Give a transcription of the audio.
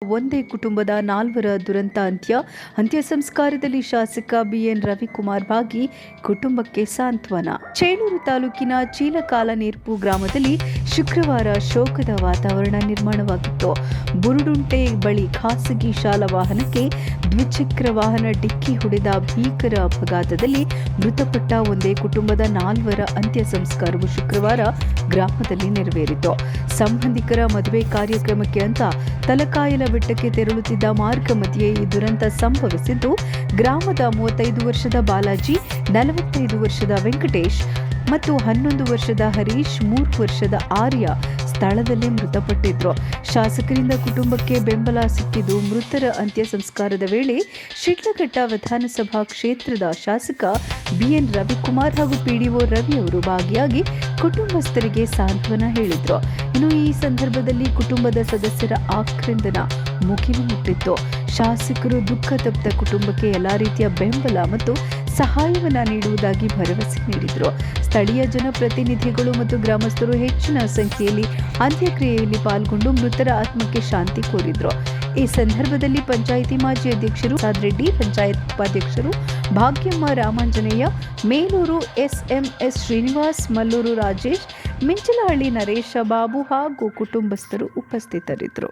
ಒಂದೇ ಕುಟುಂಬದ 4 ದುರಂತ ಅಂತ್ಯ ಸಂಸ್ಕಾರದಲ್ಲಿ ಶಾಸಕ ಬಿಎನ್ ರವಿಕುಮಾರ್ ಭಾಗಿ ಕುಟುಂಬಕ್ಕೆ ಸಾಂತ್ವನ. ಚೇಳೂರು ತಾಲೂಕಿನ ಚೀಲಕಾಲನೇರ್ಪು ಗ್ರಾಮದಲ್ಲಿ ಶುಕ್ರವಾರ ಶೋಕದ ವಾತಾವರಣ ನಿರ್ಮಾಣವಾಗಿತ್ತು. ಬುರುಡುಂಟೆ ಬಳಿ ಖಾಸಗಿ ಶಾಲಾ ವಾಹನಕ್ಕೆ ದ್ವಿಚಕ್ರ ವಾಹನ ಡಿಕ್ಕಿ ಹೊಡೆದ ಭೀಕರ ಅಪಘಾತದಲ್ಲಿ ಮೃತಪಟ್ಟ ಒಂದೇ ಕುಟುಂಬದ 4 ಅಂತ್ಯ ಸಂಸ್ಕಾರವು ಶುಕ್ರವಾರ ಗ್ರಾಮದಲ್ಲಿ ನೆರವೇರಿತು. ಸಂಬಂಧಿಕರ ಮದುವೆ ಕಾರ್ಯಕ್ರಮಕ್ಕೆ ಅಂತ ತಲಕಾಯಲ ಬೆಟ್ಟಕ್ಕೆ ತೆರಳುತ್ತಿದ್ದ ಮಾರ್ಗ ಮಧ್ಯೆ ಈ ದುರಂತ ಸಂಭವಿಸಿದ್ದು, ಗ್ರಾಮದ 35 ವರ್ಷದ ಬಾಲಾಜಿ, 45 ವರ್ಷದ ವೆಂಕಟೇಶ್ ಮತ್ತು 11 ವರ್ಷದ ಹರೀಶ್, 3 ವರ್ಷದ ಆರ್ಯ ಸ್ಥಳದಲ್ಲೇ ಮೃತಪಟ್ಟಿದ್ರು. ಶಾಸಕರಿಂದ ಕುಟುಂಬಕ್ಕೆ ಬೆಂಬಲ ಸಿಕ್ಕಿದ್ದು. ಮೃತರ ಅಂತ್ಯ ಸಂಸ್ಕಾರದ ವೇಳೆ ಶಿಡ್ಲಘಟ್ಟ ವಿಧಾನಸಭಾ ಕ್ಷೇತ್ರದ ಶಾಸಕ ಬಿಎನ್ ರವಿಕುಮಾರ್ ಹಾಗೂ ಪಿಡಿಒ ರವಿ ಅವರು ಭಾಗಿಯಾಗಿ ಕುಟುಂಬಸ್ಥರಿಗೆ ಸಾಂತ್ವನ ಹೇಳಿದ್ರು. ಇನ್ನು ಈ ಸಂದರ್ಭದಲ್ಲಿ ಕುಟುಂಬದ ಸದಸ್ಯರ ಆಕ್ರಂದನ ಮುಗಿಲು ಮುಟ್ಟಿತ್ತು. ಶಾಸಕರು ದುಃಖ ತಪ್ತ ಕುಟುಂಬಕ್ಕೆ ಎಲ್ಲಾ ರೀತಿಯ ಬೆಂಬಲ ಮತ್ತು ಸಹಾಯವನ್ನ ನೀಡುವುದಾಗಿ ಭರವಸೆ ನೀಡಿದರು. ಸ್ಥಳೀಯ ಜನಪ್ರತಿನಿಧಿಗಳು ಮತ್ತು ಗ್ರಾಮಸ್ಥರು ಹೆಚ್ಚಿನ ಸಂಖ್ಯೆಯಲ್ಲಿ ಅಂತ್ಯಕ್ರಿಯೆಯಲ್ಲಿ ಪಾಲ್ಗೊಂಡು ಮೃತರ ಆತ್ಮಕ್ಕೆ ಶಾಂತಿ ಕೋರಿದ್ರು. ಈ ಸಂದರ್ಭದಲ್ಲಿ ಪಂಚಾಯಿತಿ ಮಾಜಿ ಅಧ್ಯಕ್ಷರು ಪ್ರಸಾದ್ ರೆಡ್ಡಿ, ಪಂಚಾಯತ್ ಉಪಾಧ್ಯಕ್ಷರು ಭಾಗ್ಯಮ್ಮ ರಾಮಾಂಜನೇಯ, ಮೇಲೂರು ಎಸ್ಎಂಎಸ್ ಶ್ರೀನಿವಾಸ್, ಮಲ್ಲೂರು ರಾಜೇಶ್, ಮಿಂಚಲಹಳ್ಳಿ ನರೇಶ ಬಾಬು ಹಾಗೂ ಕುಟುಂಬಸ್ಥರು ಉಪಸ್ಥಿತರಿದ್ದರು.